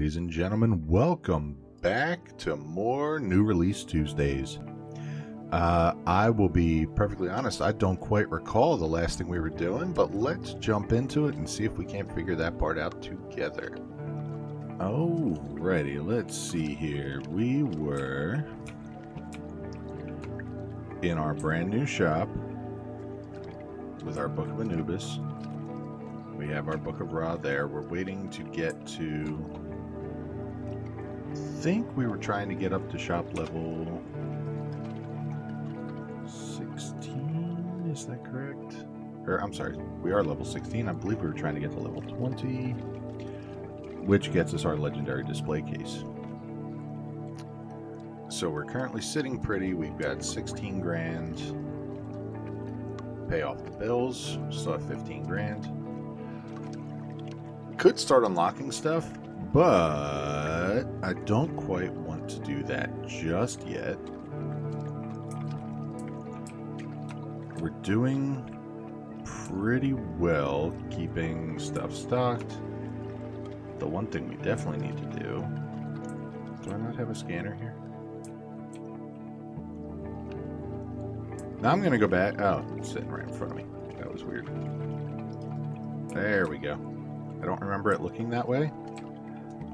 ladies and gentlemen. Welcome back to more New Release Tuesdays. I will be perfectly honest, I don't quite recall the last thing we were doing, but let's jump into it and see if we can't figure that part out together. Alrighty, let's see here. We were in our brand new shop with our Book of Anubis. We have our Book of Ra there. We're waiting to get to... I think we were trying to get up to shop level 16, is that correct? Or, I'm sorry, we are level 16. I believe we were trying to get to level 20, which gets us our legendary display case. So we're currently sitting pretty. We've got 16 grand. Pay off the bills. Still have 15 grand. Could start unlocking stuff, but I don't quite want to do that just yet. We're doing pretty well keeping stuff stocked. The one thing we definitely need to do... Do I not have a scanner here? Now I'm going to go back... Oh, it's sitting right in front of me. That was weird. There we go. I don't remember it looking that way,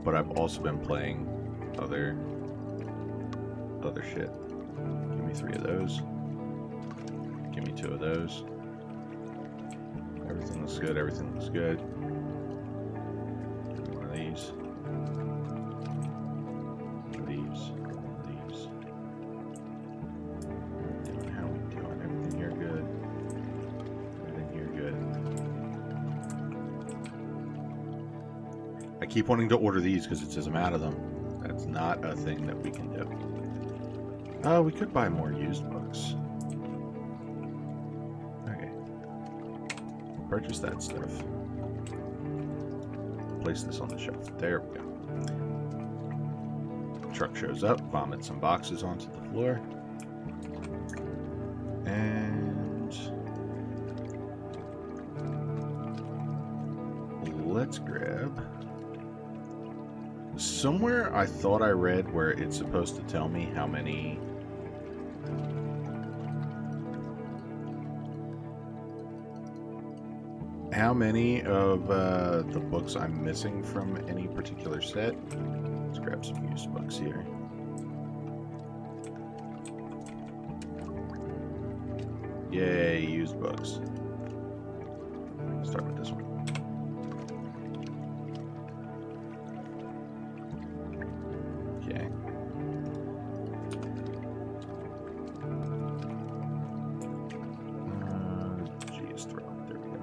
but I've also been playing other shit. Give me 3 of those. Give me 2 of those. Everything looks good. Everything looks good. Give me one of these. One of these. One of these. How are we doing? Everything here good. Everything here good. I keep wanting to order these because it says I'm out of them. That's not a thing that we can do. We could buy more used books. Okay. Purchase that stuff. Place this on the shelf. There we go. Truck shows up, vomits some boxes onto the floor. And... let's grab... Somewhere I thought I read where it's supposed to tell me how many of the books I'm missing from any particular set. Let's grab some used books here. Yay, used books. Start with this one. Okay. Geez, throw. There we go.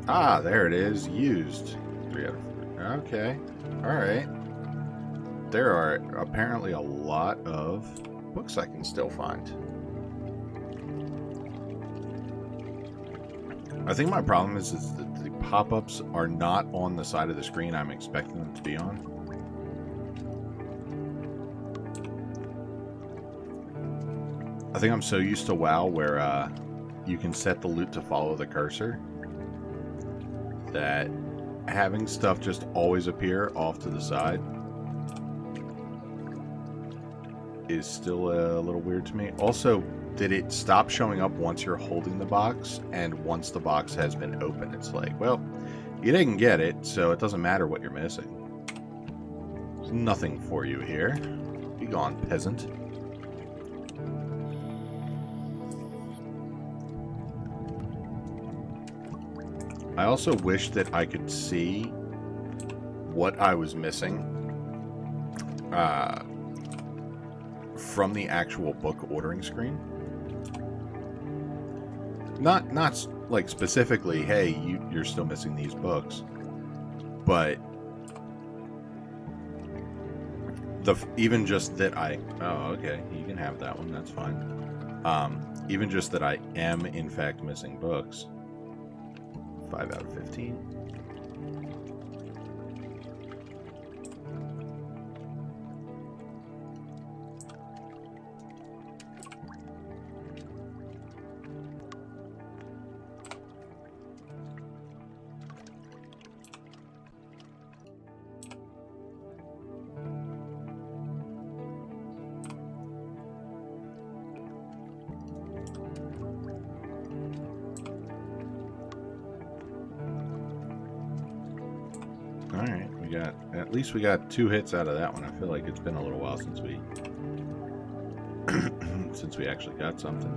Ah, there it is. Used. 3 out of 4. Okay. Alright. There are apparently a lot of books I can still find. I think my problem is that the pop-ups are not on the side of the screen I'm expecting them to be on. I think I'm so used to WoW where you can set the loot to follow the cursor that having stuff just always appear off to the side is still a little weird to me. Also, did it stop showing up once you're holding the box, and once the box has been opened, it's like, well, you didn't get it, so it doesn't matter what you're missing. There's nothing for you here. Be gone, peasant. I also wish that I could see what I was missing from the actual book ordering screen. Not like specifically, hey, you're still missing these books, but even just that oh, okay, you can have that one, that's fine. Even just that I am in fact missing books. 5 out of 15. Alright, at least we got 2 hits out of that one. I feel like it's been a little while since we since we actually got something.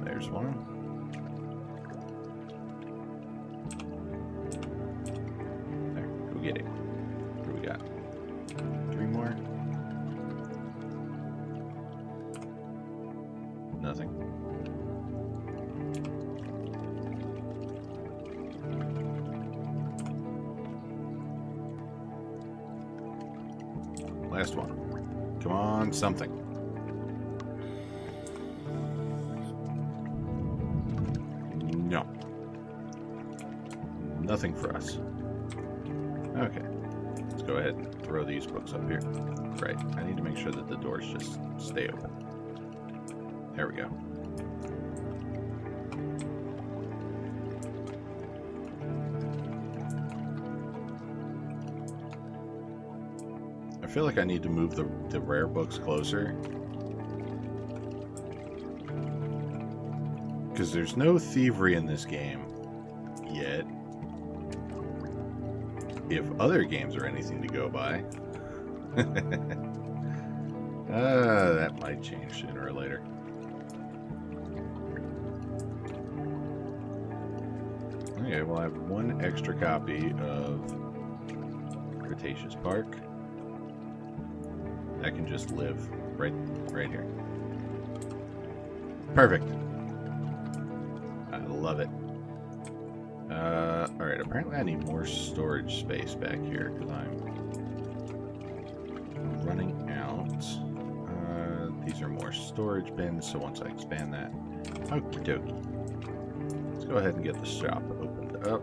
There's one. There, go get it. What do we got? 3 more? Nothing. Last one. Come on, something. No. Nothing for us. Okay. Let's go ahead and throw these books up here. Right. I need to make sure that the doors just stay open. There we go. I feel like I need to move the rare books closer. Because there's no thievery in this game yet. If other games are anything to go by. That might change sooner or later. Okay, well I have 1 extra copy of Cretaceous Park. That can just live right here. Perfect. I love it. Alright, apparently I need more storage space back here because I'm running out. These are more storage bins, so once I expand that, okie dokie. Let's go ahead and get the shop opened up.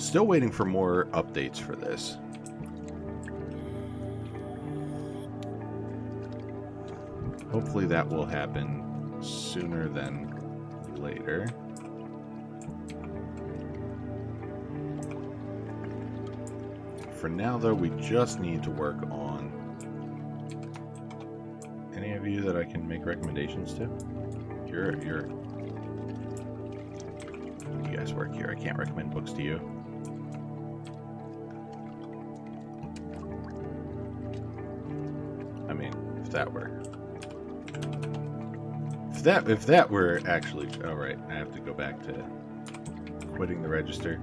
Still waiting for more updates for this. Hopefully that will happen sooner than later. For now, though, we just need to work on any of you that I can make recommendations to. You guys work here. I can't recommend books to you. I mean, if that were... If that were actually... Oh, right. I have to go back to quitting the register.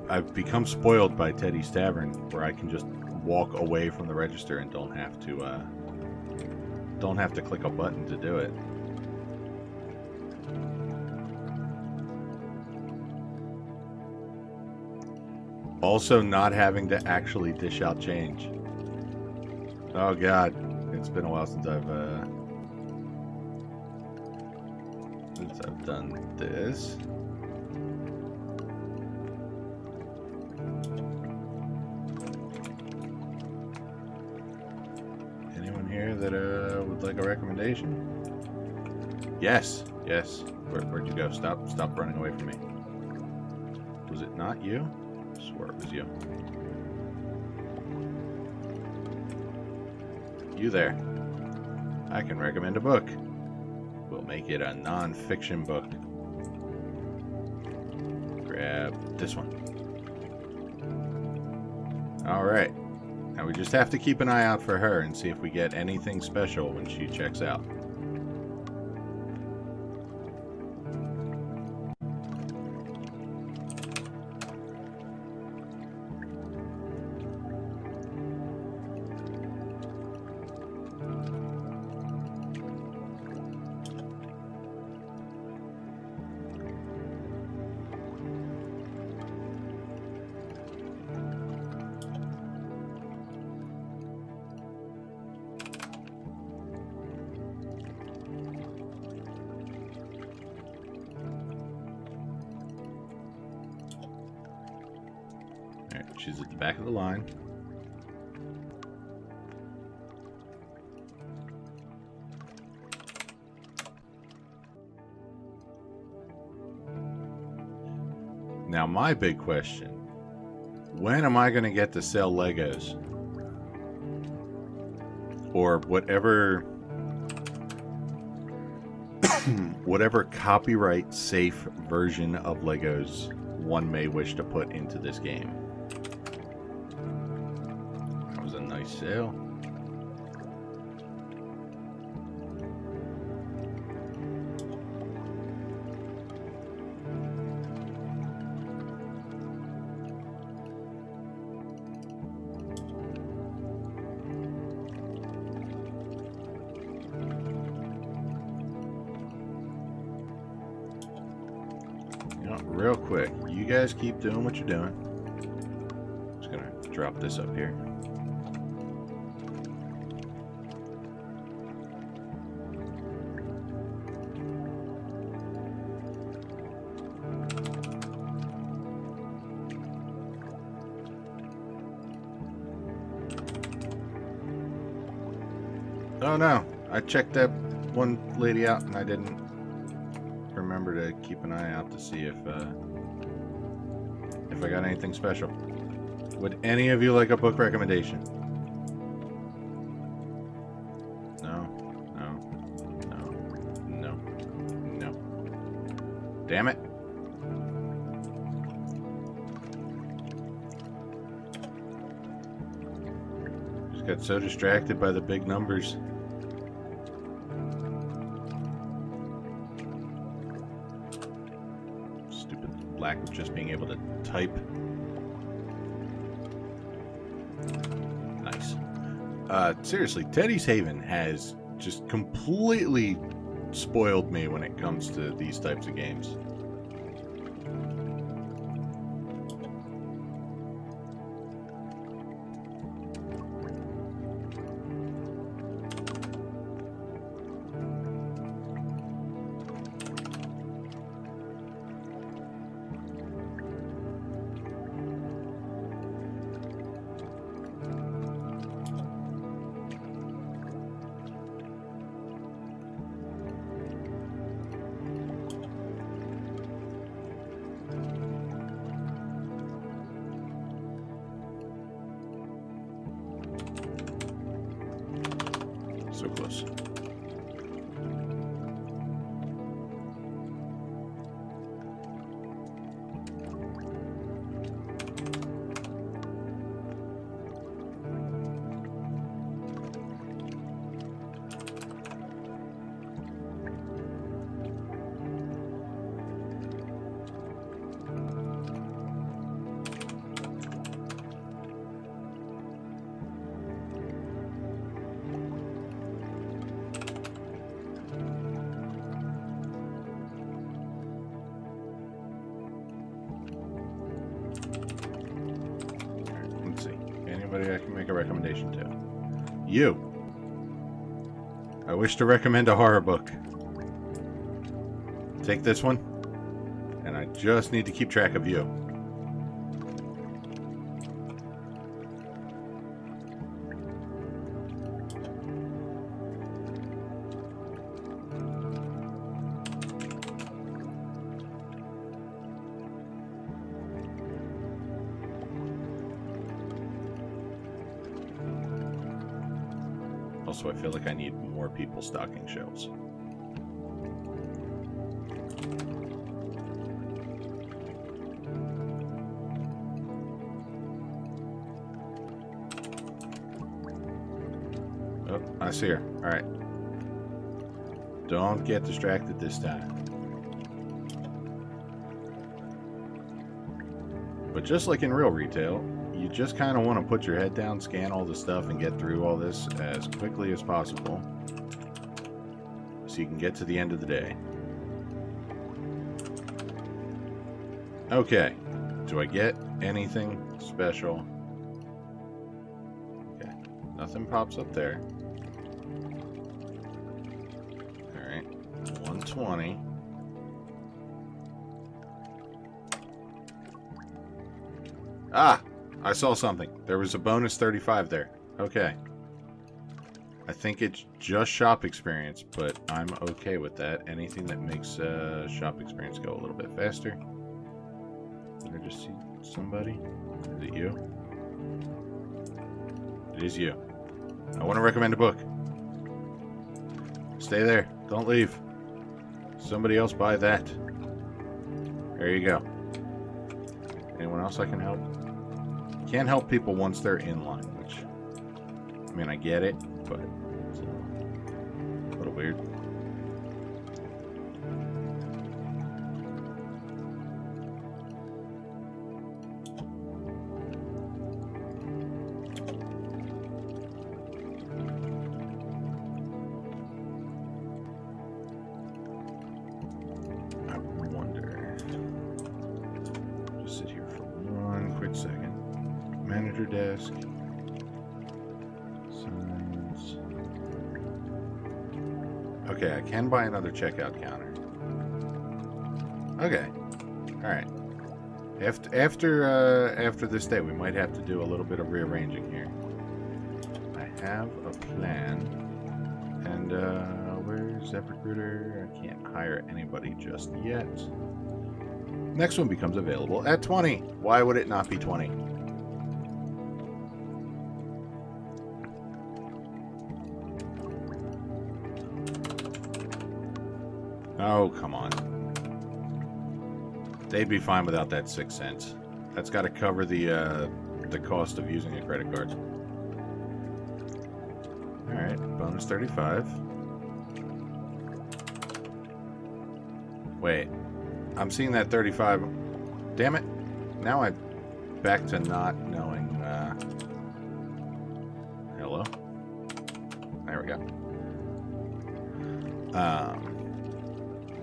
I've become spoiled by Teddy's Tavern, where I can just walk away from the register and don't have to click a button to do it. Also, not having to actually dish out change. Oh God, it's been a while since I've done this. Anyone here that would like a recommendation? Yes, yes. Where'd you go? Stop running away from me. Was it not you? I swore it was you. You there. I can recommend a book. We'll make it a non-fiction book. Grab this one. Alright. Now we just have to keep an eye out for her and see if we get anything special when she checks out. She's at the back of the line. Now my big question, when am I going to get to sell Legos? Or whatever whatever copyright safe version of Legos one may wish to put into this game. That was a nice sale. Real quick, you guys keep doing what you're doing. Just gonna drop this up here. Oh no, I checked that one lady out and I didn't remember to keep an eye out to see if I got anything special. Would any of you like a book recommendation? No, no, no, no, no. Damn it. Just got so distracted by the big numbers. Lack of just being able to type. Nice. Seriously, Teddy's Haven has just completely spoiled me when it comes to these types of games. So close. Anybody I can make a recommendation to? You. I wish to recommend a horror book. Take this one, and I just need to keep track of you. Also, I feel like I need more people stocking shelves. Oh, I see her. All right. Don't get distracted this time. But just like in real retail, you just kind of want to put your head down, scan all the stuff, and get through all this as quickly as possible so you can get to the end of the day. Okay. Do I get anything special? Okay. Nothing pops up there. Alright. 120. Ah! I saw something. There was a bonus 35 there. Okay. I think it's just shop experience, but I'm okay with that. Anything that makes shop experience go a little bit faster. Did I just see somebody? Is it you? It is you. I want to recommend a book. Stay there. Don't leave. Somebody else buy that. There you go. Anyone else I can help? Can't help people once they're in line, which, I mean, I get it, but it's a little weird. Desk. Signs. Okay, I can buy another checkout counter. Okay. Alright. After this day, we might have to do a little bit of rearranging here. I have a plan. And, where's ZipRecruiter? I can't hire anybody just yet. Next one becomes available at 20. Why would it not be 20? Oh, come on. They'd be fine without that 6 cents. That's got to cover the cost of using a credit card. Alright, bonus 35. Wait. I'm seeing that 35. Damn it. Now I'm back to not knowing. Hello? There we go.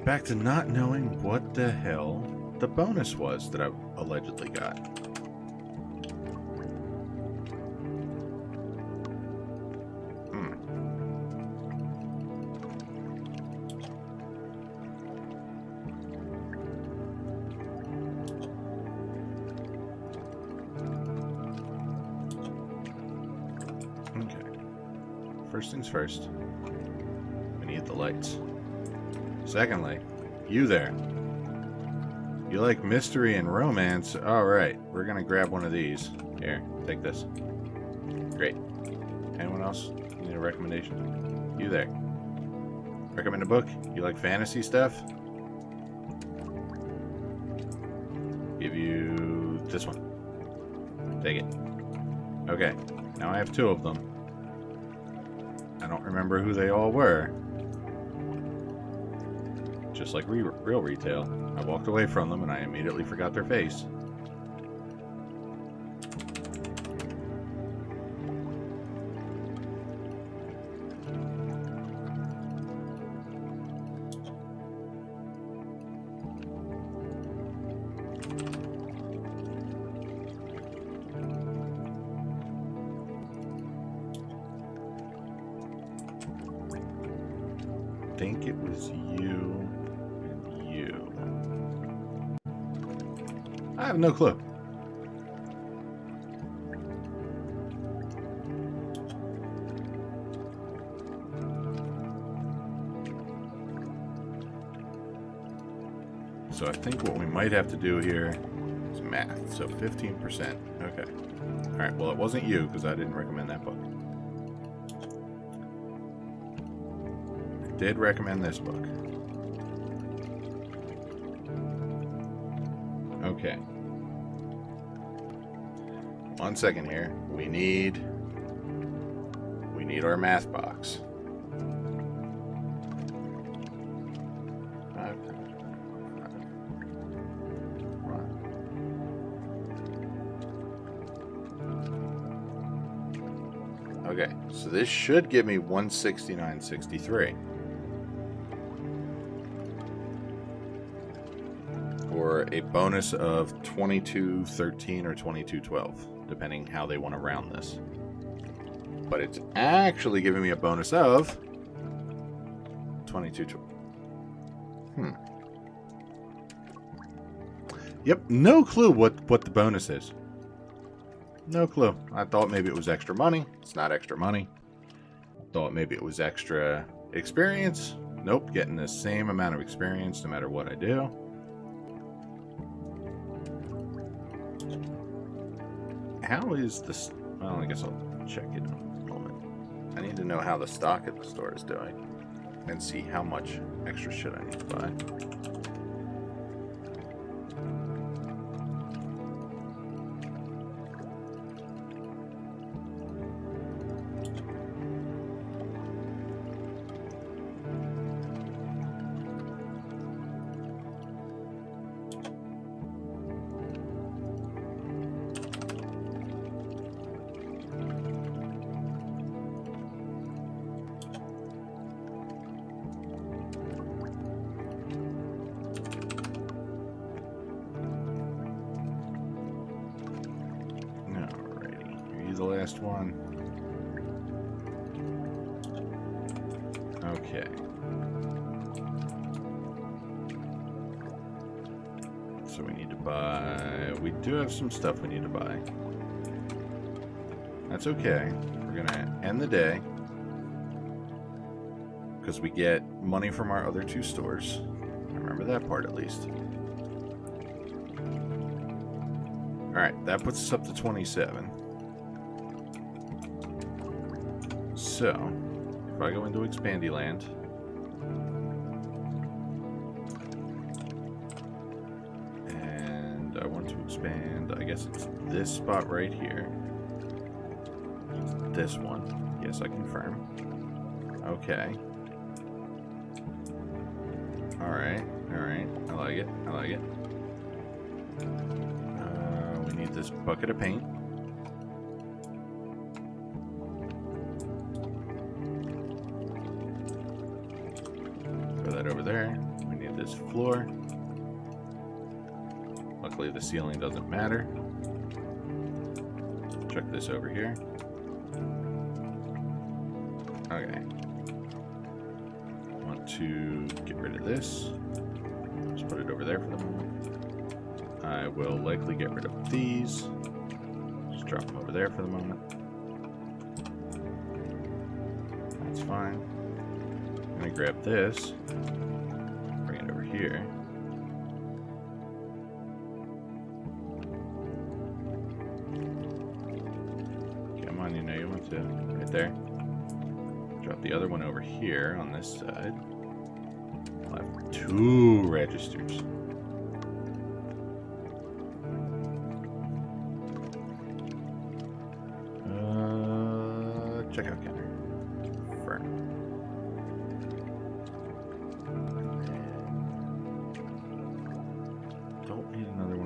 Back to not knowing what the hell the bonus was that I allegedly got. Okay. First things first. We need the lights. Secondly, you there. You like mystery and romance? Alright, we're gonna grab one of these. Here, take this. Great. Anyone else need a recommendation? You there. Recommend a book? You like fantasy stuff? Give you this one. Take it. Okay, now I have 2 of them. I don't remember who they all were. Just like real retail. I walked away from them and I immediately forgot their face. I think it was you. I have no clue. So I think what we might have to do here is math. So 15%. Okay. Alright, well it wasn't you because I didn't recommend that book. I did recommend this book. Okay. 1 second here. We need our math box. 5 times 5. Okay, so this should give me 169.63. Or a bonus of 22.13 or 22.12, depending how they want to round this. But it's actually giving me a bonus of 22.12. Yep, no clue what the bonus is. No clue. I thought maybe it was extra money. It's not extra money. Thought maybe it was extra experience. Nope, getting the same amount of experience no matter what I do. How is this? Well, I guess I'll check it in a moment. I need to know how the stock at the store is doing. and see how much extra shit I need to buy. The last one. Okay. So we need to buy... We do have some stuff we need to buy. That's okay. We're gonna end the day. Because we get money from our other two stores. I remember that part at least. Alright, that puts us up to 27. So, if I go into Expandy Land, and I want to expand, I guess it's this spot right here. This one. Yes, I confirm. Okay. Alright, alright. I like it, I like it. We need this bucket of paint. Over there. We need this floor. Luckily the ceiling doesn't matter. Check this over here. Okay. I want to get rid of this. Just put it over there for the moment. I will likely get rid of these. Just drop them over there for the moment. That's fine. I'm gonna grab this. Here. Come on, you know you want to. Right there. Drop the other one over here on this side. I'll have 2 registers. Checkout counter. Firm.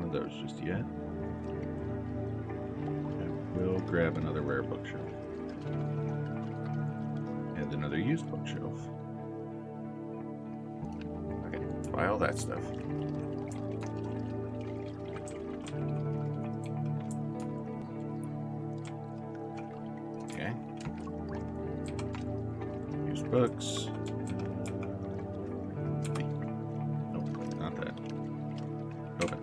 Those just yet. I will grab another rare bookshelf and another used bookshelf. Okay, buy all that stuff. Okay, used books. Nope, not that. Open.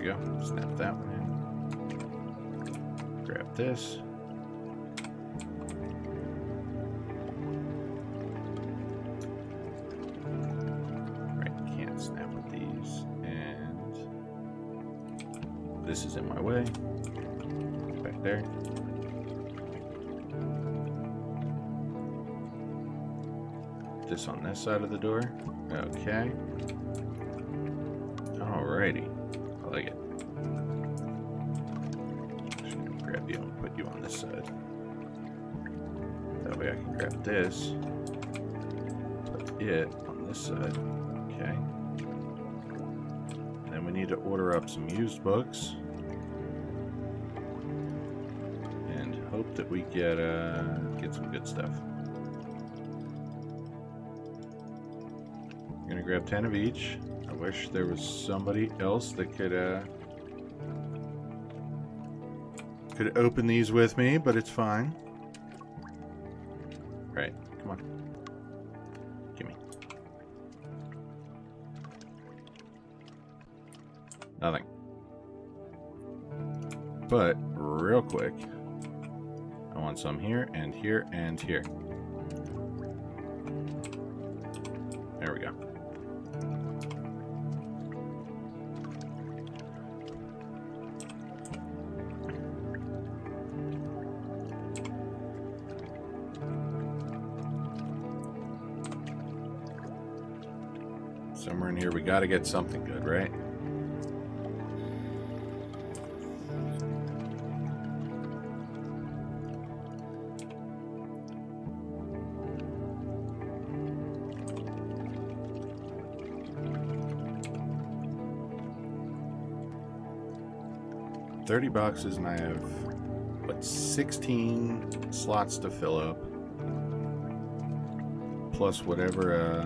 Go. Snap that one in. Grab this. Right, can't snap with these. And this is in my way. Back there. This on this side of the door. Okay. Alrighty. I like it. Just gonna grab you and put you on this side. That way I can grab this. Put it on this side. Okay. And then we need to order up some used books. And hope that we get some good stuff. I'm gonna grab 10 of each. I wish there was somebody else that could open these with me, but it's fine. Right, come on. Gimme. Nothing. But, real quick, I want some here, and here, and here. There we go. Somewhere in here we gotta get something good, right? $30 and I have, what, 16 slots to fill up. Plus whatever,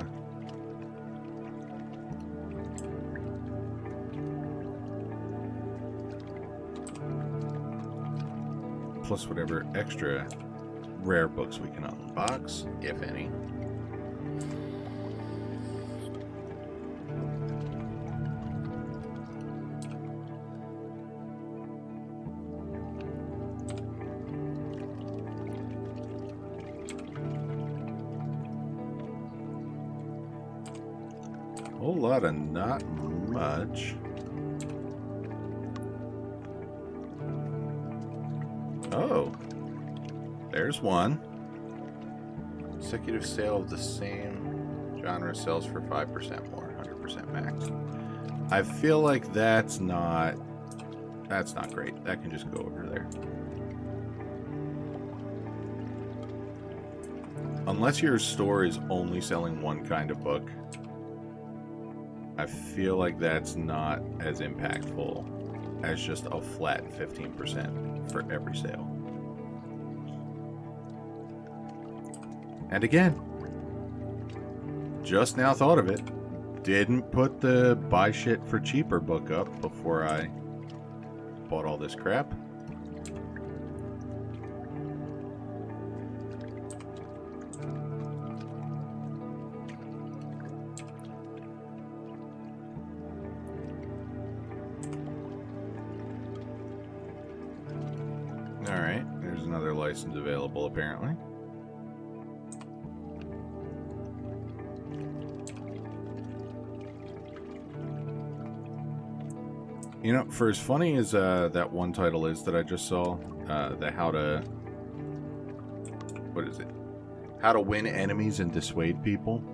plus whatever extra rare books we can unbox, if any. Whole lot of not much. Oh, there's one. Consecutive sale of the same genre sells for 5% more, 100% max. I feel like that's not great. That can just go over there. Unless your store is only selling one kind of book, I feel like that's not as impactful as just a flat 15% for every sale. And again, just now thought of it. Didn't put the buy shit for cheaper book up before I bought all this crap. Alright, there's another license available apparently. You know, for as funny as that one title is that I just saw, the how to... What is it? How to win enemies and dissuade people.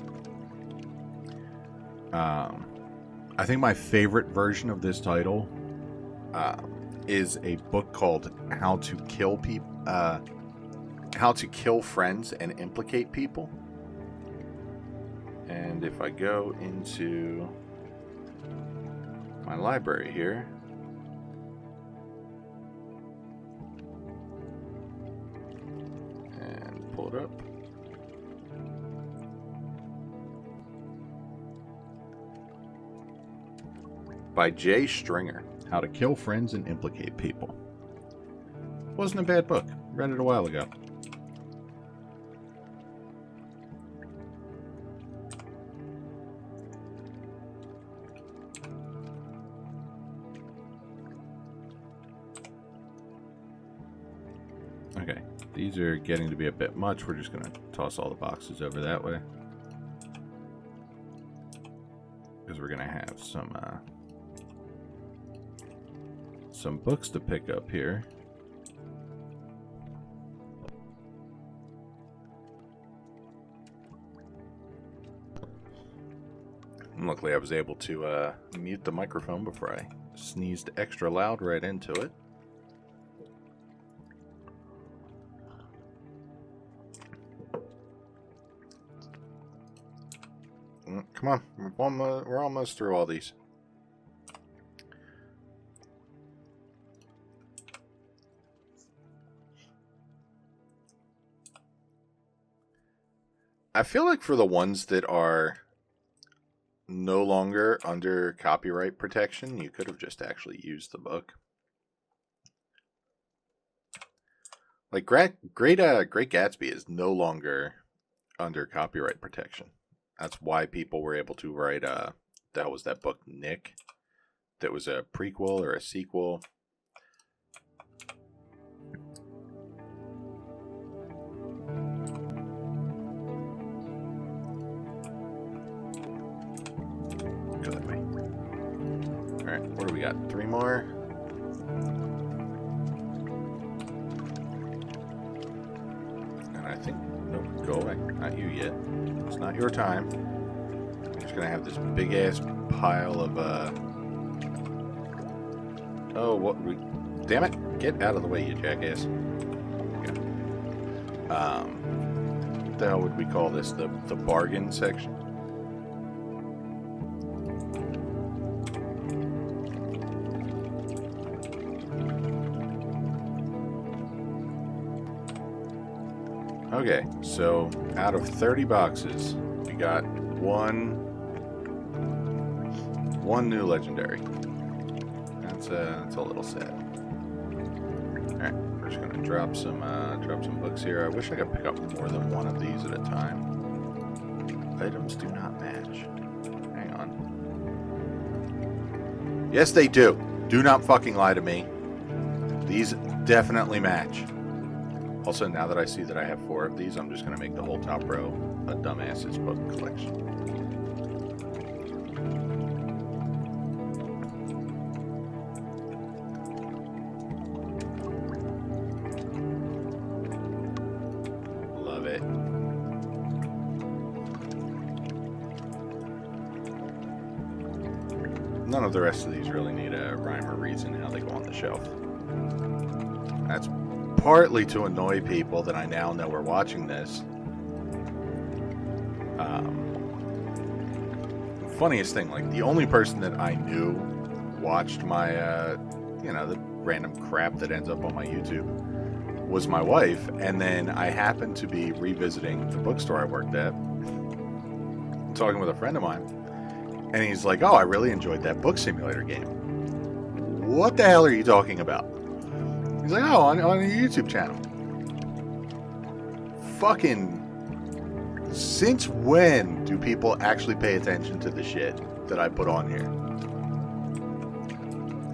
I think my favorite version of this title is a book called How to Kill People, How to Kill Friends and Implicate People. And if I go into my library here, and pull it up. By Jay Stringer. How to Kill Friends and Implicate People. Wasn't a bad book. Read it a while ago. Okay, these are getting to be a bit much. We're just going to toss all the boxes over that way. Because we're going to have some books to pick up here. And luckily I was able to mute the microphone before I sneezed extra loud right into it. Come on, we're almost through all these. I feel like for the ones that are no longer under copyright protection, you could have just actually used the book. Like Great Gatsby is no longer under copyright protection. That's why people were able to write that was that book Nick, that was a prequel or a sequel. Go that way. Alright, what do we got? 3 more? And I think... Nope, go away. Not you yet. It's not your time. I'm just gonna have this big ass pile of oh, what? Damn it! Get out of the way, you jackass. Okay. What the hell would we call this? The bargain section. Okay, so out of 30 boxes, we got one new legendary. That's a little sad. All right, we're just gonna drop some books here. I wish I could pick up more than one of these at a time. Items do not match. Hang on. Yes, they do. Do not fucking lie to me. These definitely match. Also, now that I see that I have 4 of these, I'm just going to make the whole top row a dumbass's book collection. Love it. None of the rest of these really need a rhyme or reason how they go on the shelf. That's partly to annoy people that I now know are watching this. Funniest thing, like, the only person that I knew watched my, the random crap that ends up on my YouTube was my wife, and then I happened to be revisiting the bookstore I worked at, talking with a friend of mine, and he's like, oh, I really enjoyed that book simulator game. What the hell are you talking about? He's like, oh, on your YouTube channel. Fucking, since when do people actually pay attention to the shit that I put on here?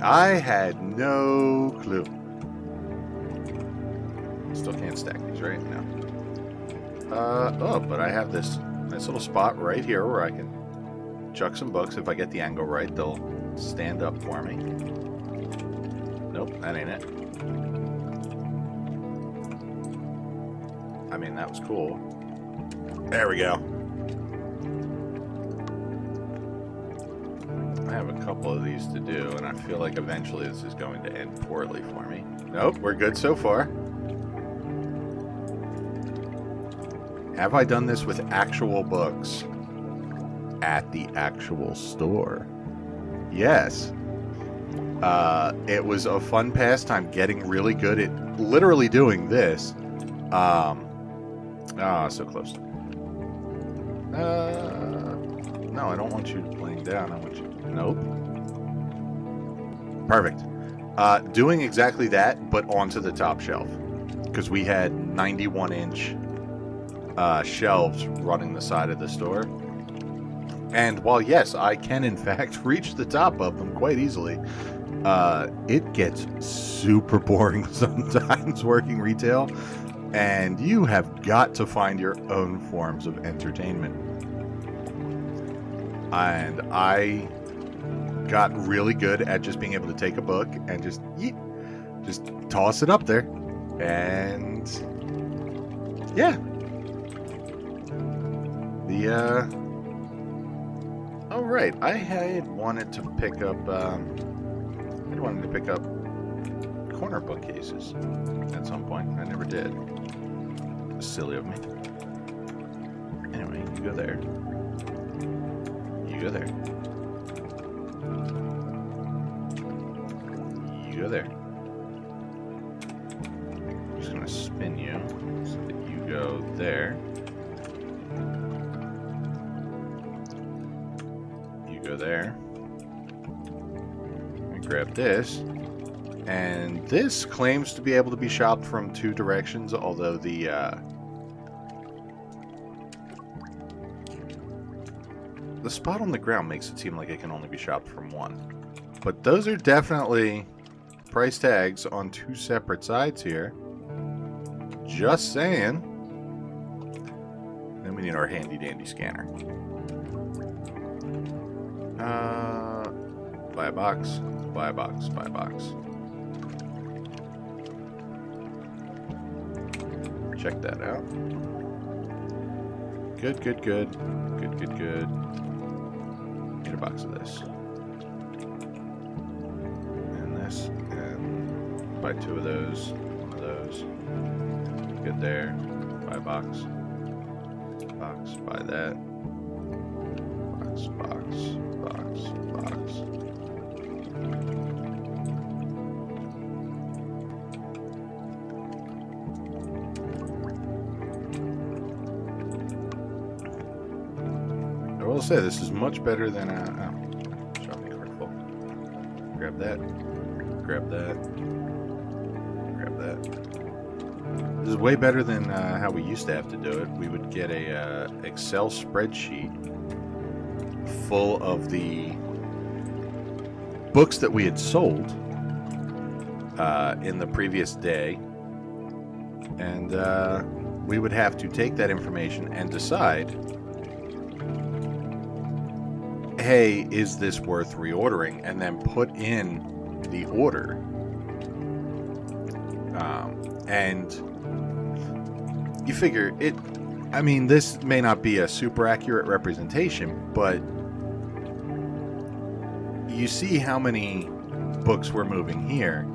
I had no clue. Still can't stack these, right? No. Oh, but I have this nice little spot right here where I can chuck some books. If I get the angle right, they'll stand up for me. Nope, that ain't it. I mean, that was cool. There we go. I have a couple of these to do, and I feel like eventually this is going to end poorly for me. Nope, we're good so far. Have I done this with actual books at the actual store? Yes. It was a fun pastime getting really good at literally doing this. So close. No, I don't want you playing down. I want you... Nope. Perfect. Doing exactly that, but onto the top shelf. Because we had 91-inch shelves running the side of the store. And while, yes, I can, in fact, reach the top of them quite easily, it gets super boring sometimes working retail. And you have got to find your own forms of entertainment. And I got really good at just being able to take a book and just toss it up there. And yeah. Oh right, I had wanted to pick up corner bookcases at some point. I never did. Silly of me. Anyway, you go there. You go there. You go there. I'm just gonna spin you so that you go there. You go there. I grab this. And this claims to be able to be shopped from 2 directions, although the spot on the ground makes it seem like it can only be shopped from 1. But those are definitely price tags on 2 separate sides here. Just saying. Then we need our handy dandy scanner. Buy a box, buy a box, buy a box. Check that out. Good, good, good. Good, good, good. Need a box of this. And this. And buy 2 of those. 1 of those. Good there. Buy a box. Box. Buy that. Box. Box. Box. Box. I will say this is much better than shopping cart full. Grab that. Grab that. Grab that. This is way better than how we used to have to do it. We would get a Excel spreadsheet full of the books that we had sold in the previous day, and we would have to take that information and decide, hey, is this worth reordering? And then put in the order. And you figure it, I mean, this may not be a super accurate representation, but you see how many books we're moving here.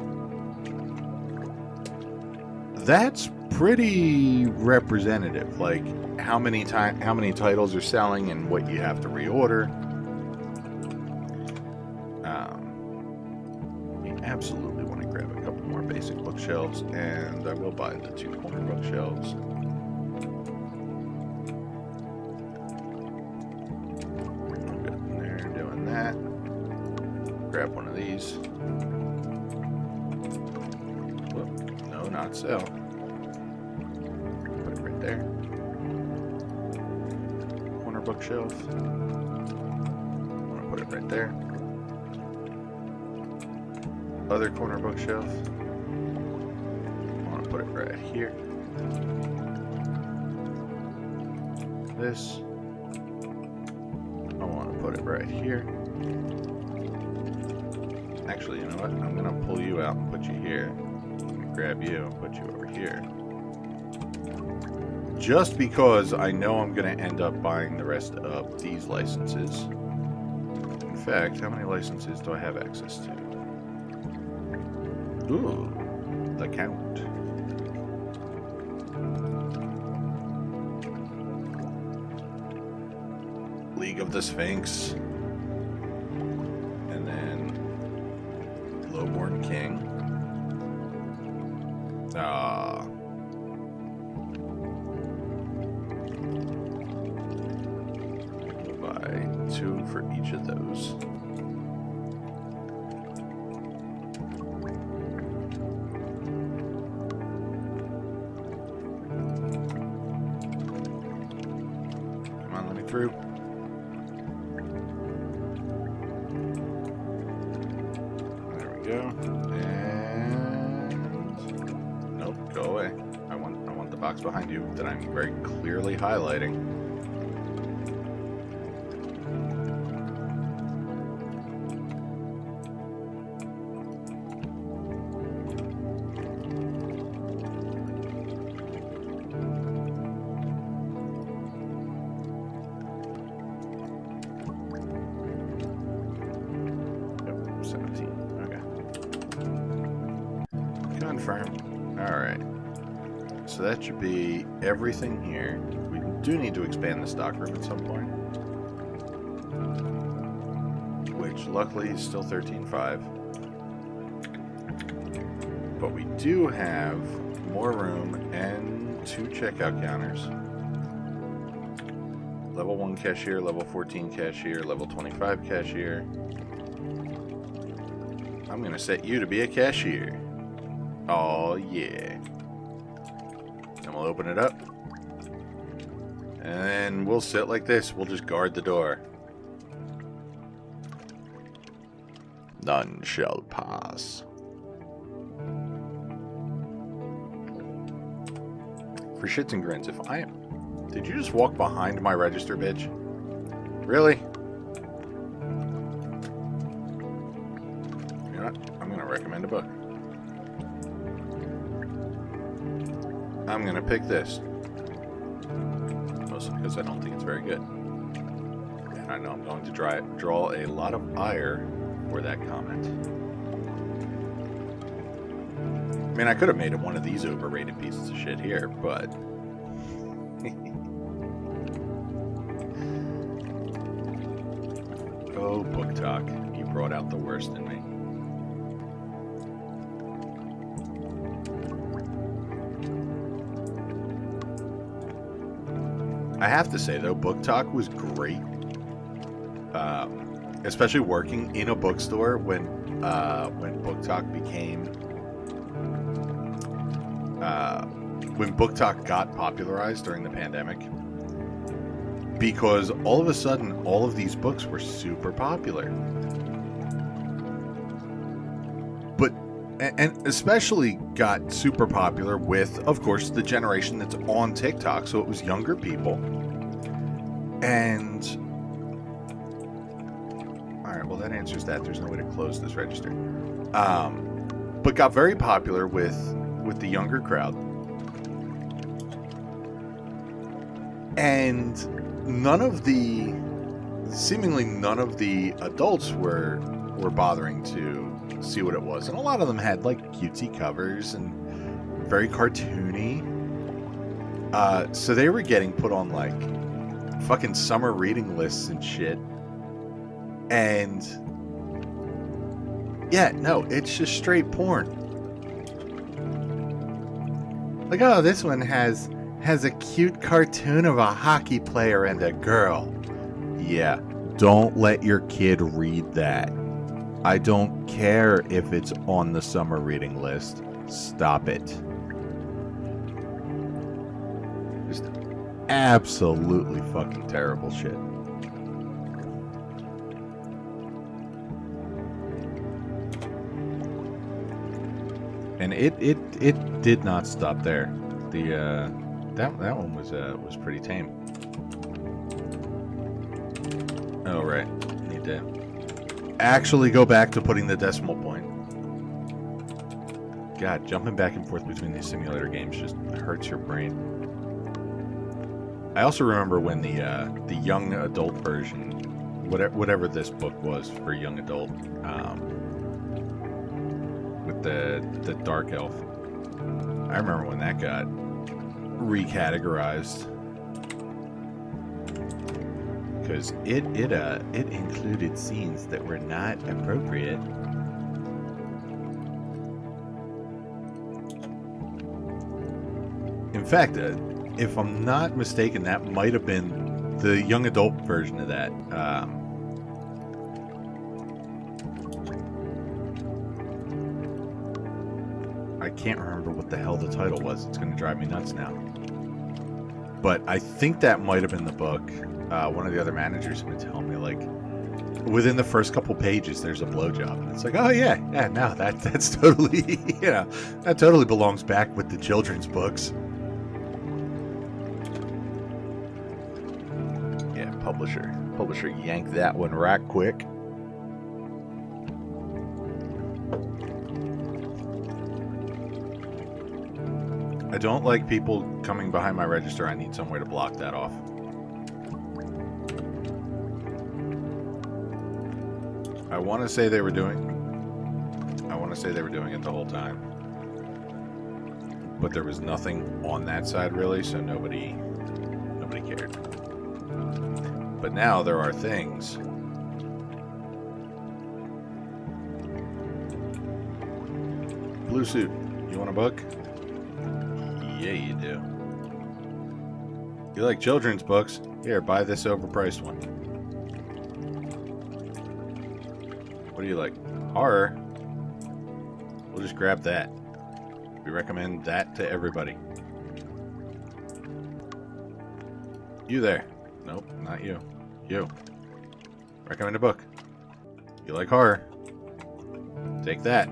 That's pretty representative, like how many titles are selling and what you have to reorder. You absolutely want to grab a couple more basic bookshelves, and I will buy the 2 corner bookshelves. I'm good in there doing that. Grab one of these. Whoop, no, not sell. Put it right there. Corner bookshelf. I'm gonna put it right there. Other corner bookshelf. I want to put it right here. This. I want to put it right here. Actually, you know what? I'm going to pull you out and put you here. I'm going to grab you and put you over here. Just because I know I'm going to end up buying the rest of these licenses. In fact, how many licenses do I have access to? Ooh, the count. League of the Sphinx. And then Lowborn King. We'll buy 2 for each of those. Through. There we go. And nope, go away. I want the box behind you that I'm very clearly highlighting. Confirm. Alright. So that should be everything here. We do need to expand the stock room at some point. Which luckily is still 13.5. But we do have more room and 2 checkout counters. Level 1 cashier, level 14 cashier, level 25 cashier. I'm going to set you to be a cashier. Oh yeah. And we'll open it up. And then we'll sit like this. We'll just guard the door. None shall pass. For shits and grins, if I am... Did you just walk behind my register, bitch? Really? You know what? I'm going to recommend a book. I'm going to pick this. Mostly because I don't think it's very good. And I know I'm going to draw a lot of ire for that comment. I mean, I could have made it one of these overrated pieces of shit here, but... Oh, Book Talk. You brought out the worst in me. I have to say, though, Book Talk was great. Especially working in a bookstore when Book Talk became... when Book Talk got popularized during the pandemic. Because all of a sudden, all of these books were super popular. But, and especially got super popular with, of course, the generation that's on TikTok. So it was younger people. And, alright, well that answers that. There's no way to close this register. But got very popular with the younger crowd. And seemingly none of the adults were bothering to see what it was. And a lot of them had like cutesy covers and very cartoony. So they were getting put on like fucking summer reading lists and shit. And yeah, no, it's just straight porn. Like, oh, this one has a cute cartoon of a hockey player and a girl. Yeah, don't let your kid read that. I don't care if it's on the summer reading list. Stop it. Just absolutely fucking terrible shit. And it did not stop there. That one was pretty tame. Oh right, need to actually go back to putting the decimal point. God, jumping back and forth between these simulator games just hurts your brain. I also remember when the young adult version, whatever this book was for young adult, with the dark elf. I remember when that got recategorized because it included scenes that were not appropriate. In fact, if I'm not mistaken, that might have been the young adult version of that. I can't remember what the hell the title was. It's going to drive me nuts now. But I think that might have been the book. One of the other managers have been telling me, like, within the first couple pages, there's a blowjob. And it's like, oh, yeah, no, that's totally, that totally belongs back with the children's books. Yeah, publisher yanked that one right quick. I don't like people coming behind my register. I need somewhere to block that off. I want to say they were doing it the whole time. But there was nothing on that side really, so nobody cared. But now there are things. Blue suit, you want a book? Yeah, you do. You like children's books? Here, buy this overpriced one. What do you like? Horror? We'll just grab that. We recommend that to everybody. You there? Nope, not you. You. Recommend a book. You like horror? Take that.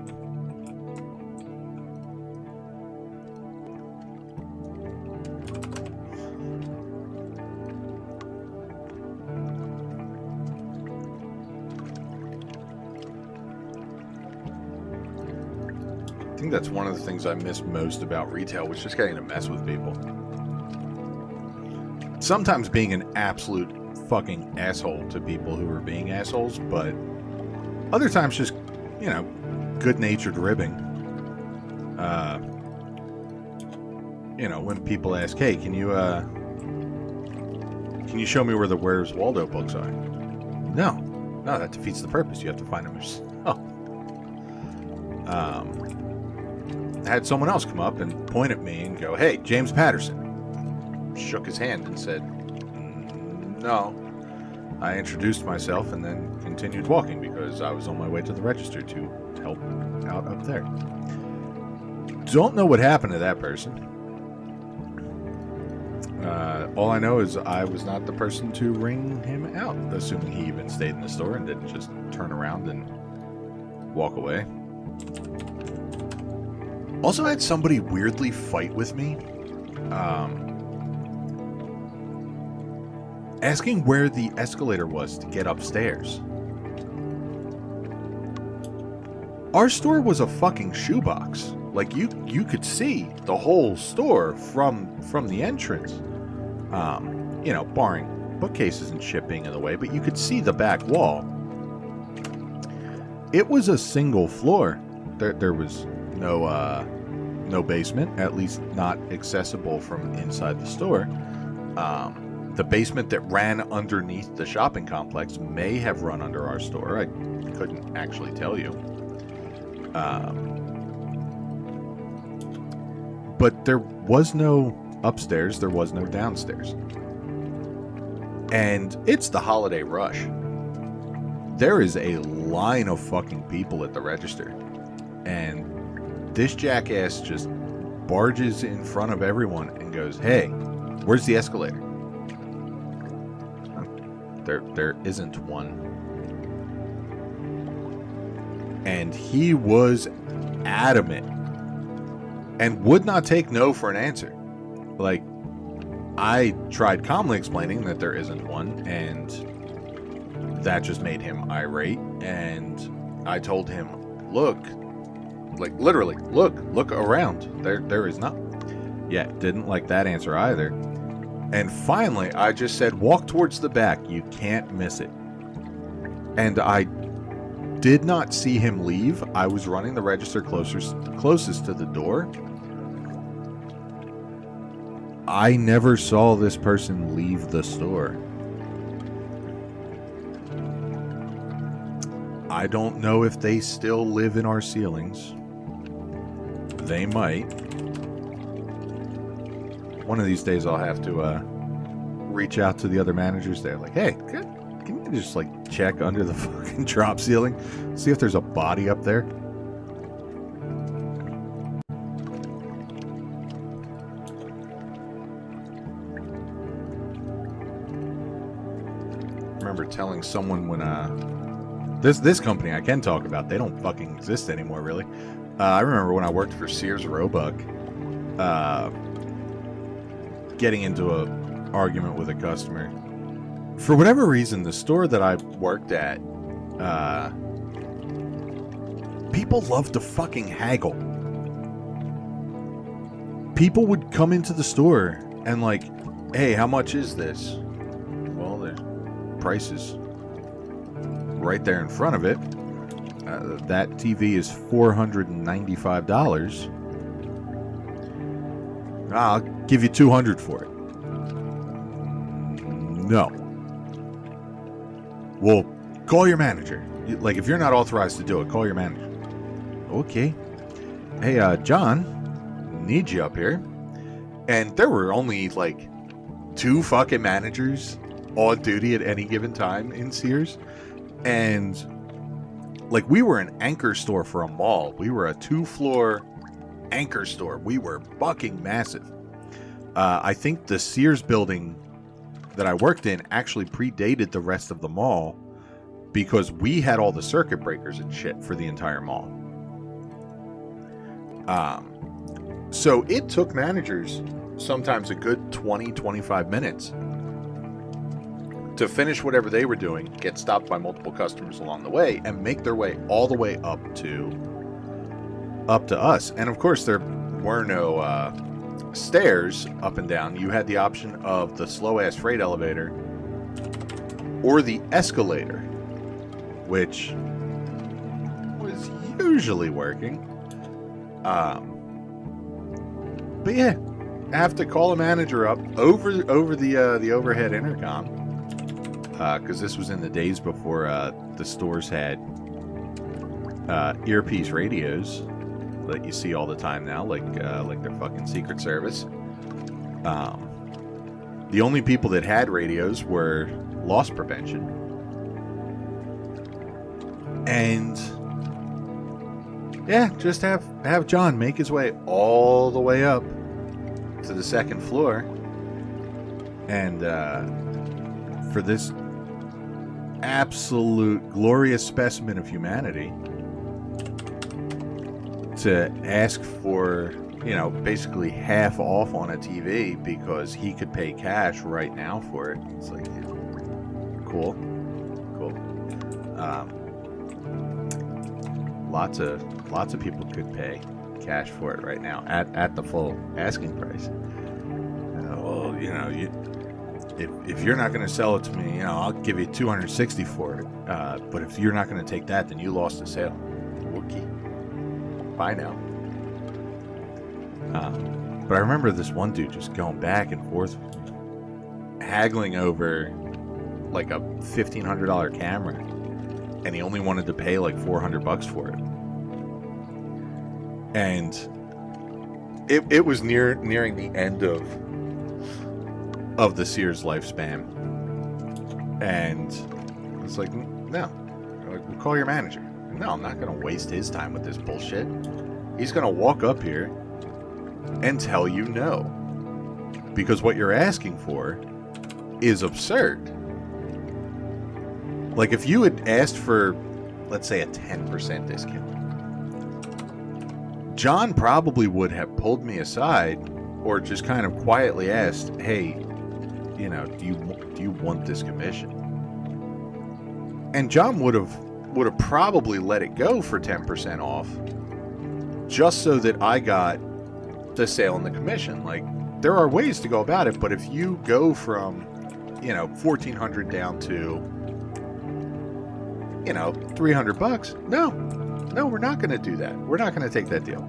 I think that's one of the things I miss most about retail, was just getting to mess with people. Sometimes being an absolute fucking asshole to people who are being assholes, but other times just, good-natured ribbing. When people ask, hey, can you show me where the Where's Waldo books are? No, that defeats the purpose. You have to find them yourself. I had someone else come up and point at me and go, hey, James Patterson. Shook his hand and said, no. I introduced myself and then continued walking because I was on my way to the register to help out up there. Don't know what happened to that person. All I know is I was not the person to ring him out, assuming he even stayed in the store and didn't just turn around and walk away. Also had somebody weirdly fight with me, asking where the escalator was to get upstairs. Our store was a fucking shoebox. Like, you could see the whole store from the entrance. Barring bookcases and shipping in the way, but you could see the back wall. It was a single floor. There was no basement, at least not accessible from inside the store. The basement that ran underneath the shopping complex may have run under our store. I couldn't actually tell you. But there was no upstairs, there was no downstairs. And it's the holiday rush. There is a line of fucking people at the register. And this jackass just barges in front of everyone and goes, hey, where's the escalator? There isn't one. And he was adamant and would not take no for an answer. Like, I tried calmly explaining that there isn't one, and that just made him irate. And I told him, look, like literally, look around. There is not. Yeah, didn't like that answer either. And finally, I just said, walk towards the back. You can't miss it. And I did not see him leave. I was running the register closest to the door. I never saw this person leave the store. I don't know if they still live in our ceilings. They might. One of these days I'll have to reach out to the other managers there. Like, hey, can you just check under the fucking drop ceiling? See if there's a body up there? I remember telling someone when this company I can talk about, they don't fucking exist anymore, really. I remember when I worked for Sears Roebuck, getting into an argument with a customer. For whatever reason, the store that I worked at, people love to fucking haggle. People would come into the store and hey, how much is this? Well, there's prices right there in front of it. That TV is $495. I'll give you $200 for it. No. Well, call your manager. If you're not authorized to do it, call your manager. Okay. Hey, John, need you up here. And there were only 2 fucking managers on duty at any given time in Sears. And we were an anchor store for a mall. We were a 2-floor anchor store. We were fucking massive. I think the Sears building that I worked in actually predated the rest of the mall because we had all the circuit breakers and shit for the entire mall. So it took managers sometimes a good 20-25 minutes to finish whatever they were doing, get stopped by multiple customers along the way, and make their way all the way up to us. And of course, there were no stairs up and down. You had the option of the slow-ass freight elevator or the escalator, which was usually working. But yeah, I have to call a manager up over the overhead intercom, because this was in the days before the stores had earpiece radios that you see all the time now, like their fucking Secret Service. The only people that had radios were loss prevention, and yeah, just have John make his way all the way up to the second floor, and for this absolute glorious specimen of humanity to ask for, basically half off on a TV because he could pay cash right now for it. It's like, cool. Lots of people could pay cash for it right now at the full asking price. Well, if you're not going to sell it to me, I'll give you $260 for it. But if you're not going to take that, then you lost the sale. Okay. Bye now. But I remember this one dude just going back and forth, haggling over like a $1,500 camera, and he only wanted to pay like $400 for it. And it was nearing the end of the Sears lifespan, and it's like, no, we'll call your manager. No, I'm not going to waste his time with this bullshit. He's going to walk up here and tell you no, because what you're asking for is absurd. Like, if you had asked for, let's say, a 10% discount, John probably would have pulled me aside or just kind of quietly asked, hey, do you want this commission? And John would have probably let it go for 10% off, just so that I got the sale and the commission. Like, there are ways to go about it, but if you go from, $1,400 down to, $300, no, we're not going to do that. We're not going to take that deal.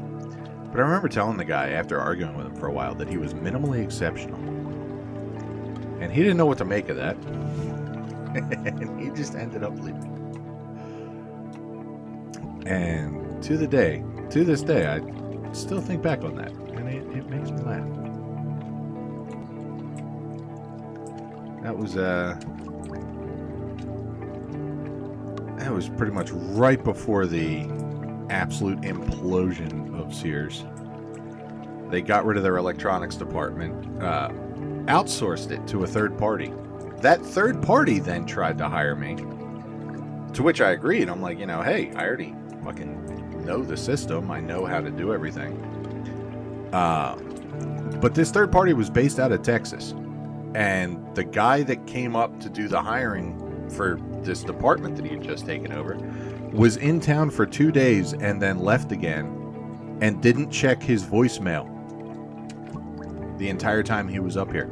But I remember telling the guy after arguing with him for a while that he was minimally exceptional, and he didn't know what to make of that. And he just ended up leaving. And to this day, I still think back on that, and it makes me laugh. That was pretty much right before the absolute implosion of Sears. They got rid of their electronics department, outsourced it to a third party. That third party then tried to hire me, to which I agreed. I'm like, hey, I already fucking know the system. I know how to do everything. But this third party was based out of Texas. And the guy that came up to do the hiring for this department that he had just taken over was in town for 2 days and then left again and didn't check his voicemail the entire time he was up here.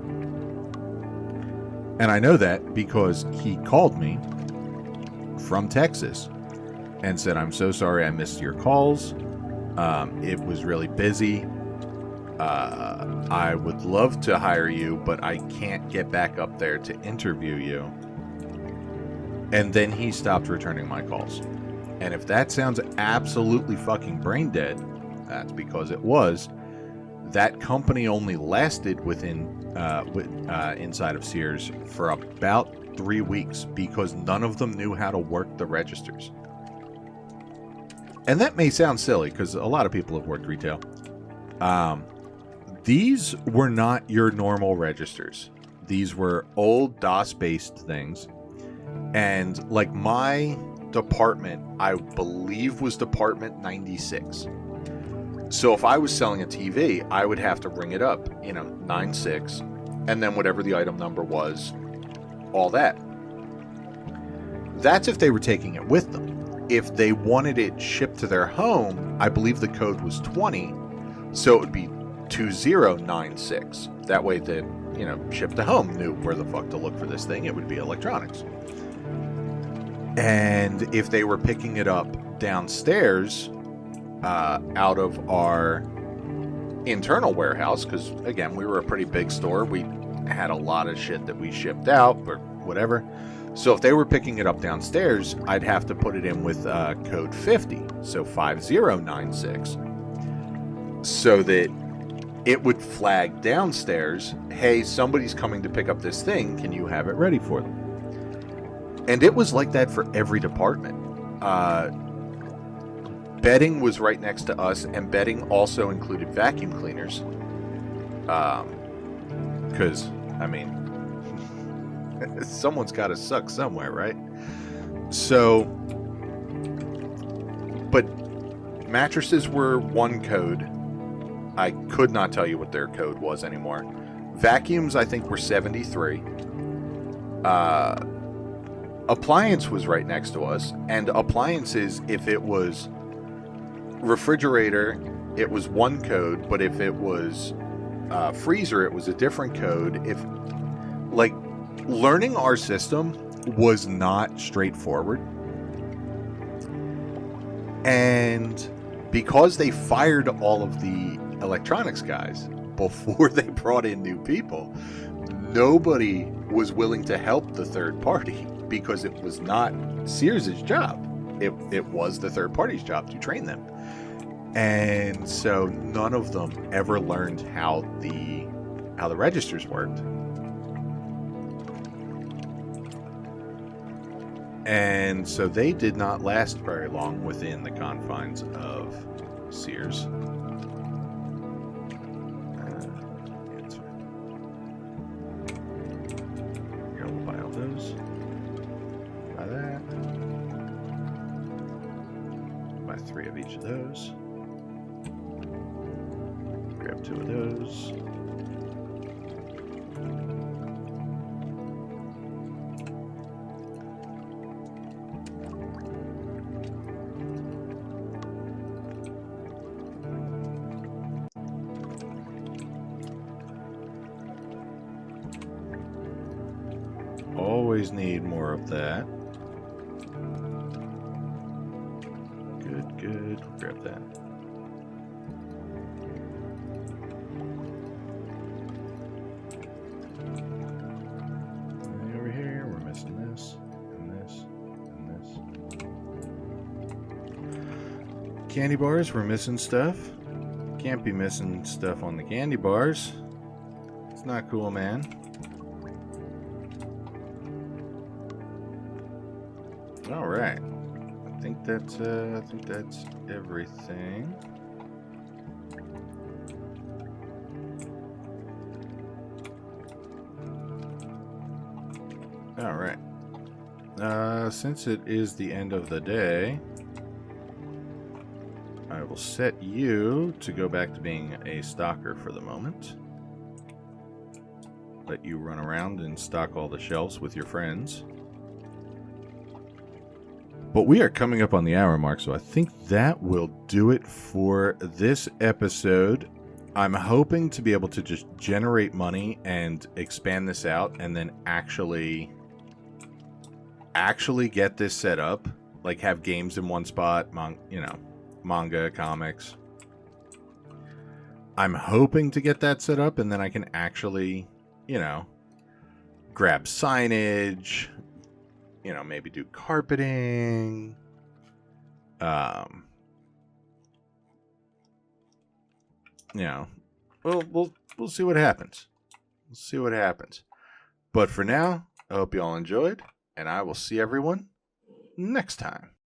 And I know that because he called me from Texas and said, I'm so sorry I missed your calls. It was really busy. I would love to hire you, but I can't get back up there to interview you. And then he stopped returning my calls. And if that sounds absolutely fucking brain dead, that's because it was. That company only lasted inside of Sears for about 3 weeks because none of them knew how to work the registers. And that may sound silly because a lot of people have worked retail. These were not your normal registers. These were old DOS-based things. And like my department, I believe was department 96. So if I was selling a TV, I would have to ring it up, 96, and then whatever the item number was, all that. That's if they were taking it with them. If they wanted it shipped to their home, I believe the code was 20, so it would be 2096. That way the you know, shipped to home knew where the fuck to look for this thing. It would be electronics. And if they were picking it up downstairs out of our internal warehouse, because again, we were a pretty big store, we had a lot of shit that we shipped out or whatever. So if they were picking it up downstairs, I'd have to put it in with code 50, so 5096, so that it would flag downstairs, hey, somebody's coming to pick up this thing, can you have it ready for them? And it was like that for every department. Bedding was right next to us, and bedding also included vacuum cleaners. Because, I mean, someone's got to suck somewhere, right? So, but mattresses were one code. I could not tell you what their code was anymore. Vacuums, I think, were 73. Appliance was right next to us, and appliances, if it was refrigerator, it was one code, but if it was freezer, it was a different code. If, like, learning our system was not straightforward. And because they fired all of the electronics guys before they brought in new people, nobody was willing to help the third party because it was not Sears' job. It was the third party's job to train them. And so none of them ever learned how the registers worked. And so they did not last very long within the confines of Sears. Here, we'll buy all those. Buy that. Buy 3 of each of those. Grab 2 of those. Always need more of that. Good. Grab that. And over here, we're missing this, and this, and this. Candy bars, we're missing stuff. Can't be missing stuff on the candy bars. It's not cool, man. All right, I think that's everything. All right. Since it is the end of the day, I will set you to go back to being a stalker for the moment. Let you run around and stock all the shelves with your friends. But we are coming up on the hour mark, so I think that will do it for this episode. I'm hoping to be able to just generate money and expand this out, and then actually get this set up. Like, have games in one spot, manga, comics. I'm hoping to get that set up, and then I can actually, grab signage, maybe do carpeting. We'll see what happens. We'll see what happens. But for now, I hope you all enjoyed, and I will see everyone next time.